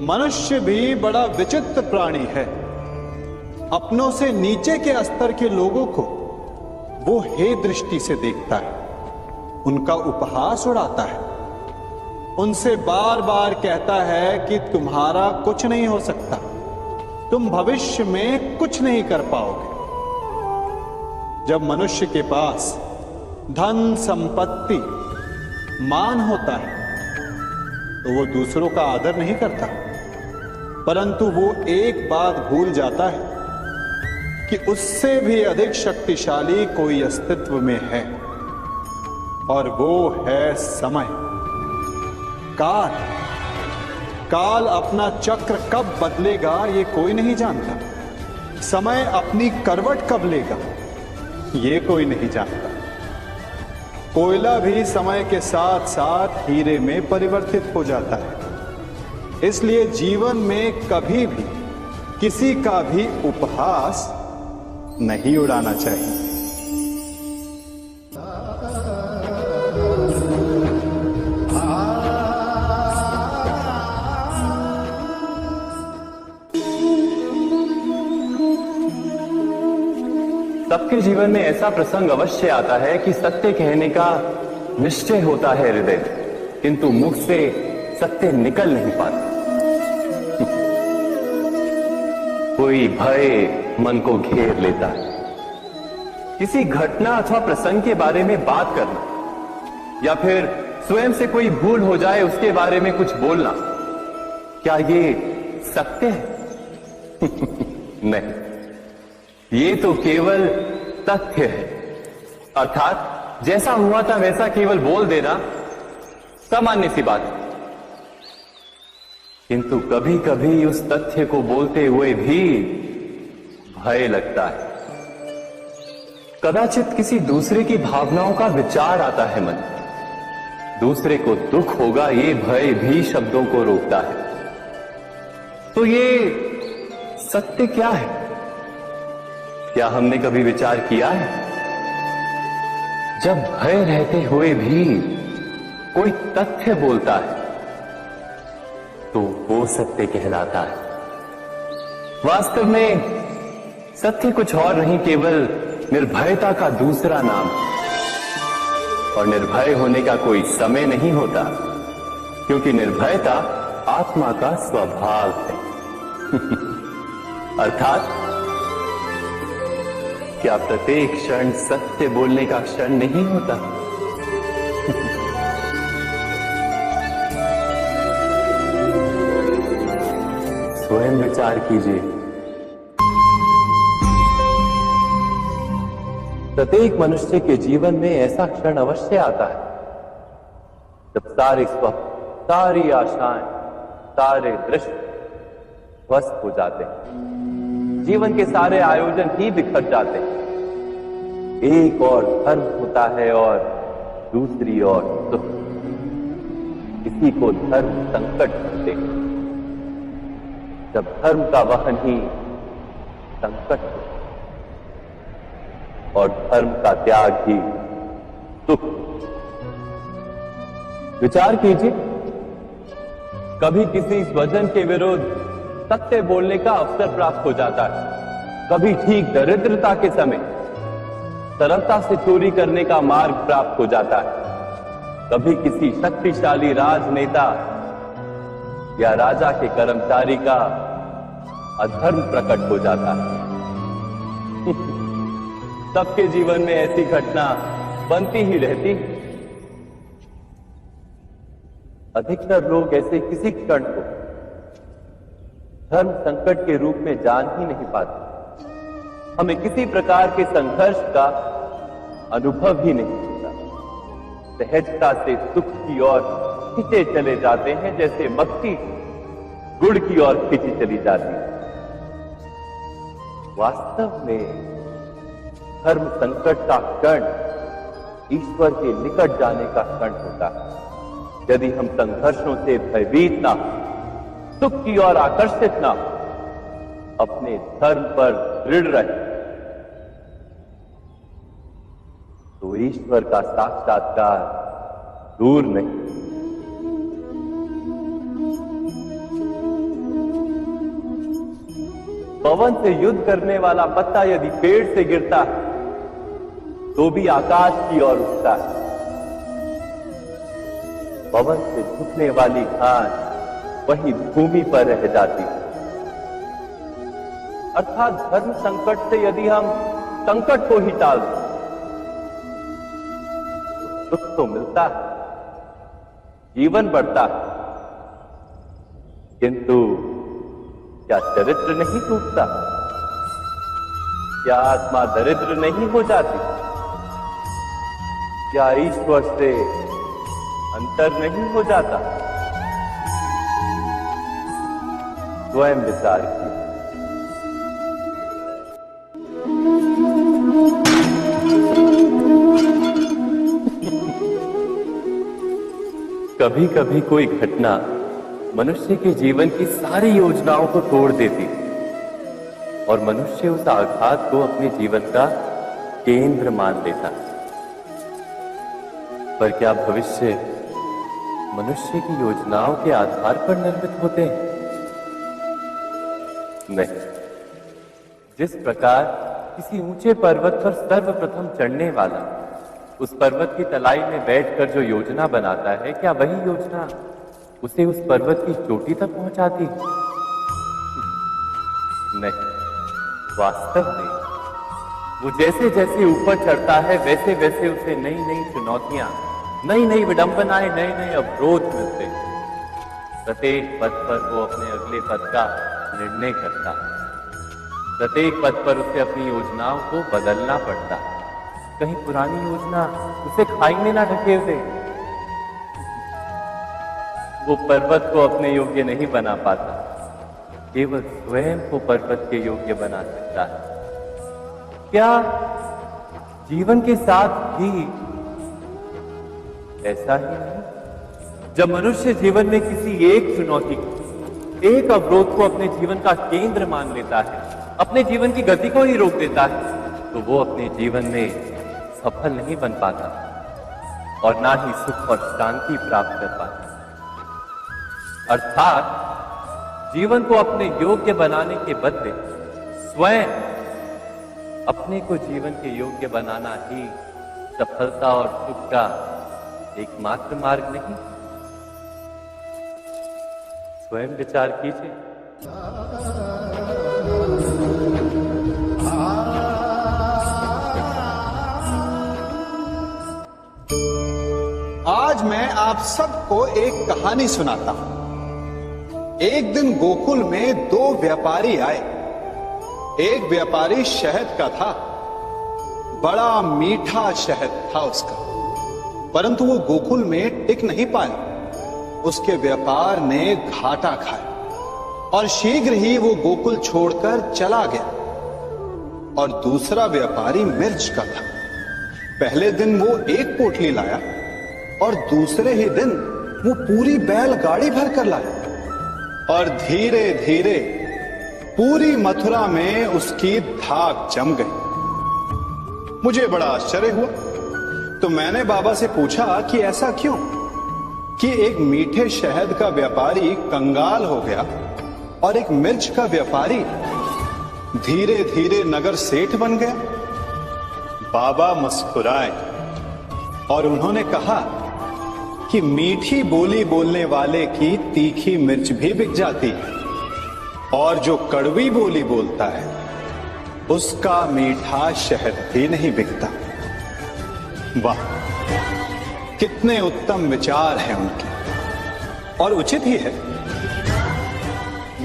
मनुष्य भी बड़ा विचित्र प्राणी है। अपनों से नीचे के स्तर के लोगों को वो हे दृष्टि से देखता है, उनका उपहास उड़ाता है, उनसे बार बार कहता है कि तुम्हारा कुछ नहीं हो सकता, तुम भविष्य में कुछ नहीं कर पाओगे। जब मनुष्य के पास धन, संपत्ति, मान होता है तो वो दूसरों का आदर नहीं करता, परंतु वो एक बात भूल जाता है कि उससे भी अधिक शक्तिशाली कोई अस्तित्व में है, और वो है समय। काल काल अपना चक्र कब बदलेगा ये कोई नहीं जानता। समय अपनी करवट कब लेगा ये कोई नहीं जानता। कोयला भी समय के साथ साथ हीरे में परिवर्तित हो जाता है। इसलिए जीवन में कभी भी किसी का भी उपहास नहीं उड़ाना चाहिए। सबके जीवन में ऐसा प्रसंग अवश्य आता है कि सत्य कहने का निश्चय होता है हृदय, किंतु मुख से सत्य निकल नहीं पाता। कोई भय मन को घेर लेता है। किसी घटना अथवा प्रसंग के बारे में बात करना या फिर स्वयं से कोई भूल हो जाए उसके बारे में कुछ बोलना, क्या ये सत्य है? नहीं, ये तो केवल तथ्य है। अर्थात जैसा हुआ था वैसा केवल बोल देना सामान्य सी बात है। किंतु कभी कभी उस तथ्य को बोलते हुए भी भय लगता है। कदाचित किसी दूसरे की भावनाओं का विचार आता है मन, दूसरे को दुख होगा ये भय भी शब्दों को रोकता है। तो ये सत्य क्या है? क्या हमने कभी विचार किया है? जब भय रहते हुए भी कोई तथ्य बोलता है तो वो सत्य कहलाता है। वास्तव में सत्य कुछ और नहीं, केवल निर्भयता का दूसरा नाम। और निर्भय होने का कोई समय नहीं होता, क्योंकि निर्भयता आत्मा का स्वभाव है। अर्थात क्या प्रत्येक क्षण सत्य बोलने का क्षण नहीं होता? स्वयं विचार कीजिए। प्रत्येक मनुष्य के जीवन में ऐसा क्षण अवश्य आता है जब सारे स्वप्न, सारी आशाएं, सारे दृश्य ध्वस्त हो जाते हैं। जीवन के सारे आयोजन ही बिखर जाते हैं। एक और धर्म होता है और दूसरी ओर सुख। इसी को धर्म संकट कहते हैं। जब धर्म का वहन ही संकट हो और धर्म का त्याग ही सुख। विचार कीजिए, कभी किसी स्वजन के विरुद्ध सत्य बोलने का अवसर प्राप्त हो जाता है, कभी ठीक दरिद्रता के समय सरलता से चोरी करने का मार्ग प्राप्त हो जाता है, कभी किसी शक्तिशाली राजनेता या राजा के कर्मचारी का अधर्म प्रकट हो जाता है। सबके जीवन में ऐसी घटना बनती ही रहती। अधिकतर लोग ऐसे किसी क्षण को धर्म संकट के रूप में जान ही नहीं पाते। हमें किसी प्रकार के संघर्ष का अनुभव ही नहीं होता। सहजता से सुख की ओर खींचे चले जाते हैं, जैसे मक्खी गुड़ की ओर खींची चली जाती है। वास्तव में धर्म संकट का क्षण ईश्वर के निकट जाने का क्षण होता है। यदि हम संघर्षों से भयभीत ना, सुख की ओर आकर्षित ना, अपने धर्म पर दृढ़ रहे, तो ईश्वर का साक्षात्कार दूर नहीं। पवन से युद्ध करने वाला पत्ता यदि पेड़ से गिरता है तो भी आकाश की ओर उठता है। पवन से झुकने वाली घास वही भूमि पर रह जाती है। अर्थात धर्म संकट से यदि हम संकट को ही टाल दें तो सुख तो मिलता है, जीवन बढ़ता है, किंतु क्या चरित्र नहीं टूटता? क्या आत्मा दरिद्र नहीं हो जाती? क्या ईश्वर से अंतर नहीं हो जाता? स्वयं विचार कीजिए। कभी कभी कोई घटना मनुष्य के जीवन की सारी योजनाओं को तोड़ देती और मनुष्य उस आघात को अपने जीवन का केंद्र मान लेता। पर क्या भविष्य मनुष्य की योजनाओं के आधार पर निर्मित होते हैं? नहीं। जिस प्रकार किसी ऊंचे पर्वत पर सर्वप्रथम चढ़ने वाला उस पर्वत की तलाई में बैठकर जो योजना बनाता है, क्या वही योजना उसे उस पर्वत की चोटी तक पहुंचाती? नहीं, वास्तव में वो जैसे जैसे ऊपर चढ़ता है वैसे वैसे उसे नई नई चुनौतियां, नई नई विडंबनाएं, नए नए अवरोध मिलते हैं। प्रत्येक पद पर वो अपने अगले पद का निर्णय करता है। प्रत्येक पद पर उसे अपनी योजनाओं को बदलना पड़ता है। कहीं पुरानी योजना उसे खाई में ना ढकेल दे। वो पर्वत को अपने योग्य नहीं बना पाता, केवल स्वयं को पर्वत के योग्य बना सकता है। क्या जीवन के साथ भी ऐसा ही नहीं? जब मनुष्य जीवन में किसी एक चुनौती को, एक अवरोध को अपने जीवन का केंद्र मान लेता है, अपने जीवन की गति को ही रोक देता है, तो वो अपने जीवन में सफल नहीं बन पाता और ना ही सुख और शांति प्राप्त कर पाता। अर्थात जीवन को अपने योग्य बनाने के बदले स्वयं अपने को जीवन के योग्य बनाना ही सफलता और सुख का एकमात्र मार्ग नहीं। स्वयं विचार कीजिए। आज मैं आप सबको एक कहानी सुनाता हूं। एक दिन गोकुल में दो व्यापारी आए। एक व्यापारी शहद का था, बड़ा मीठा शहद था उसका, परंतु वो गोकुल में टिक नहीं पाया। उसके व्यापार ने घाटा खाया और शीघ्र ही वो गोकुल छोड़कर चला गया। और दूसरा व्यापारी मिर्च का था। पहले दिन वो एक पोटली लाया और दूसरे ही दिन वो पूरी बैलगाड़ी भर कर लाया। और धीरे धीरे पूरी मथुरा में उसकी धाक जम गई। मुझे बड़ा आश्चर्य हुआ, तो मैंने बाबा से पूछा कि ऐसा क्यों कि एक मीठे शहद का व्यापारी कंगाल हो गया और एक मिर्च का व्यापारी धीरे धीरे नगर सेठ बन गया। बाबा मुस्कुराए और उन्होंने कहा कि मीठी बोली बोलने वाले की तीखी मिर्च भी बिक जाती है और जो कड़वी बोली बोलता है उसका मीठा शहद भी नहीं बिकता। वाह, कितने उत्तम विचार हैं उनके, और उचित ही है।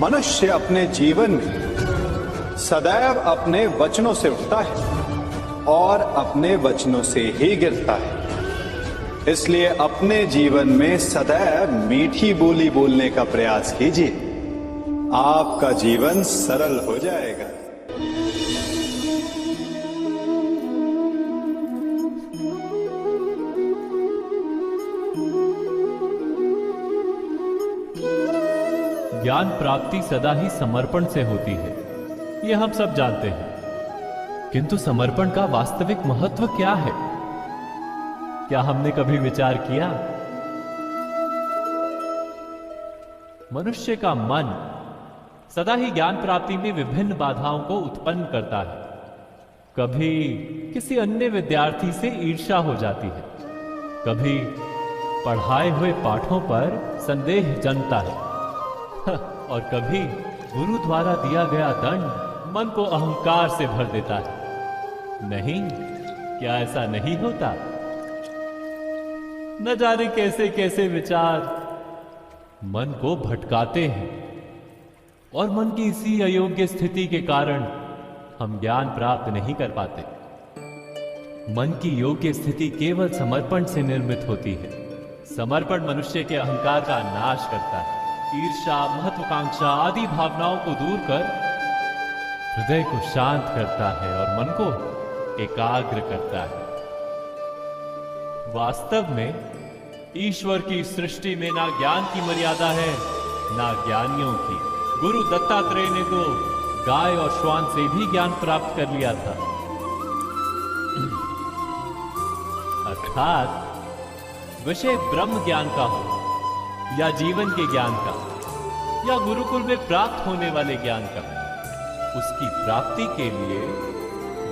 मनुष्य अपने जीवन में सदैव अपने वचनों से उठता है और अपने वचनों से ही गिरता है। इसलिए अपने जीवन में सदैव मीठी बोली बोलने का प्रयास कीजिए, आपका जीवन सरल हो जाएगा। ज्ञान प्राप्ति सदा ही समर्पण से होती है, यह हम सब जानते हैं। किंतु समर्पण का वास्तविक महत्व क्या है? क्या हमने कभी विचार किया? मनुष्य का मन सदा ही ज्ञान प्राप्ति में विभिन्न बाधाओं को उत्पन्न करता है। कभी किसी अन्य विद्यार्थी से ईर्ष्या हो जाती है, कभी पढ़ाए हुए पाठों पर संदेह जन्मता है और कभी गुरु द्वारा दिया गया दंड मन को अहंकार से भर देता है। नहीं, क्या ऐसा नहीं होता? न जाने कैसे कैसे विचार मन को भटकाते हैं और मन की इसी अयोग्य स्थिति के कारण हम ज्ञान प्राप्त नहीं कर पाते। मन की योग्य स्थिति केवल समर्पण से निर्मित होती है। समर्पण मनुष्य के अहंकार का नाश करता है, ईर्ष्या, महत्वाकांक्षा आदि भावनाओं को दूर कर हृदय को शांत करता है और मन को एकाग्र करता है। वास्तव में ईश्वर की सृष्टि में ना ज्ञान की मर्यादा है, ना ज्ञानियों की। गुरु दत्तात्रेय ने तो गाय और श्वान से भी ज्ञान प्राप्त कर लिया था। अर्थात विषय ब्रह्म ज्ञान का हो या जीवन के ज्ञान का या गुरुकुल में प्राप्त होने वाले ज्ञान का, उसकी प्राप्ति के लिए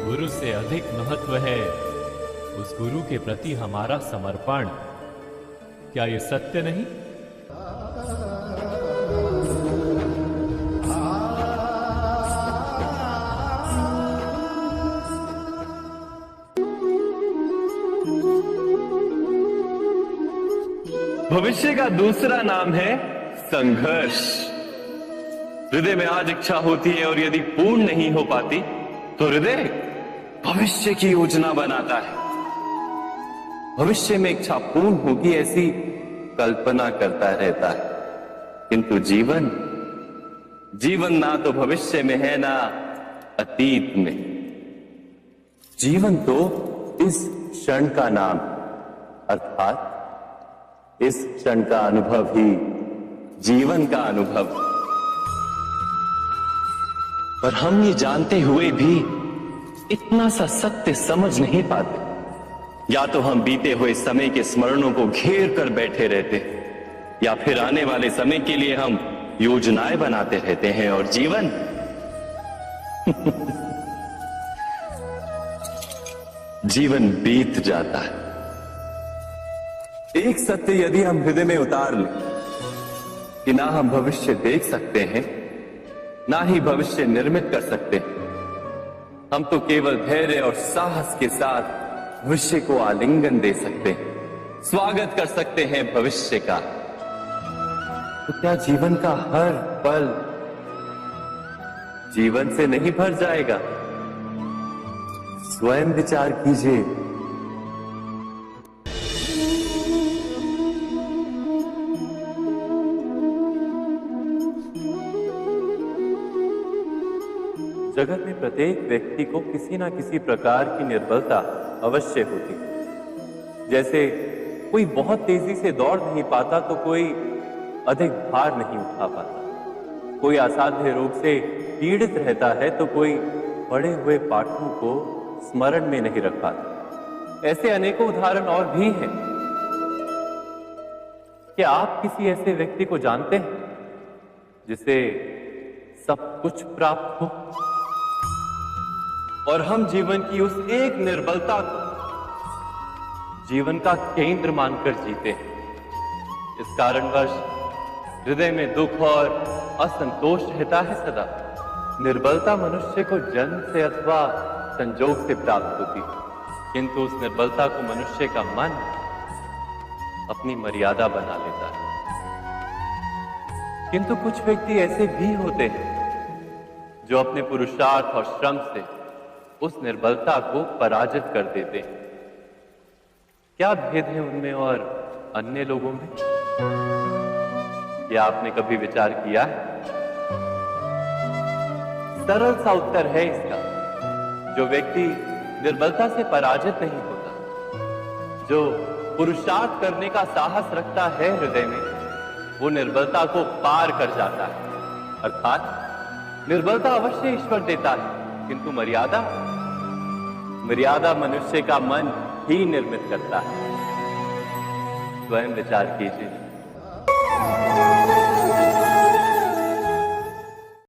गुरु से अधिक महत्व है उस गुरु के प्रति हमारा समर्पण। क्या यह सत्य नहीं? भविष्य का दूसरा नाम है संघर्ष। हृदय में आज इच्छा होती है और यदि पूर्ण नहीं हो पाती तो हृदय भविष्य की योजना बनाता है। भविष्य में इच्छा पूर्ण होगी ऐसी कल्पना करता रहता है, किंतु जीवन ना तो भविष्य में है ना अतीत में। जीवन तो इस क्षण का नाम, अर्थात इस क्षण का अनुभव ही जीवन का अनुभव। पर हम ये जानते हुए भी इतना सा सत्य समझ नहीं पाते। या तो हम बीते हुए समय के स्मरणों को घेर कर बैठे रहते, या फिर आने वाले समय के लिए हम योजनाएं बनाते रहते हैं और जीवन जीवन बीत जाता है। एक सत्य यदि हम हृदय में उतार लें कि ना हम भविष्य देख सकते हैं, ना ही भविष्य निर्मित कर सकते हैं, हम तो केवल धैर्य और साहस के साथ भविष्य को आलिंगन दे सकते हैं, स्वागत कर सकते हैं भविष्य का। तो क्या जीवन का हर पल जीवन से नहीं भर जाएगा? स्वयं विचार कीजिए। जगत में प्रत्येक व्यक्ति को किसी ना किसी प्रकार की निर्बलता अवश्य होती है। जैसे कोई बहुत तेजी से दौड़ नहीं पाता तो कोई अधिक भार नहीं उठा पाता, कोई असाध्य रोग से पीड़ित रहता है तो कोई पढ़े हुए पाठों को स्मरण में नहीं रख पाता। ऐसे अनेकों उदाहरण और भी हैं। क्या आप किसी ऐसे व्यक्ति को जानते हैं जिसे सब कुछ प्राप्त हो और हम जीवन की उस एक निर्बलता को जीवन का केंद्र मानकर जीते हैं? इस कारणवश हृदय में दुख और असंतोष रहता है सदा। निर्बलता मनुष्य को जन्म से अथवा संजोग से प्राप्त होती है, किंतु उस निर्बलता को मनुष्य का मन अपनी मर्यादा बना लेता है। किंतु कुछ व्यक्ति ऐसे भी होते हैं जो अपने पुरुषार्थ और श्रम से उस निर्बलता को पराजित कर देते हैं। क्या भेद है उनमें और अन्य लोगों में? क्या आपने कभी विचार किया है? सरल सा उत्तर है इसका। जो व्यक्ति निर्बलता से पराजित नहीं होता, जो पुरुषार्थ करने का साहस रखता है हृदय में, वो निर्बलता को पार कर जाता है। अर्थात निर्बलता अवश्य ईश्वर देता है, किंतु मर्यादा मनुष्य का मन ही निर्मित करता है। स्वयं विचार कीजिए।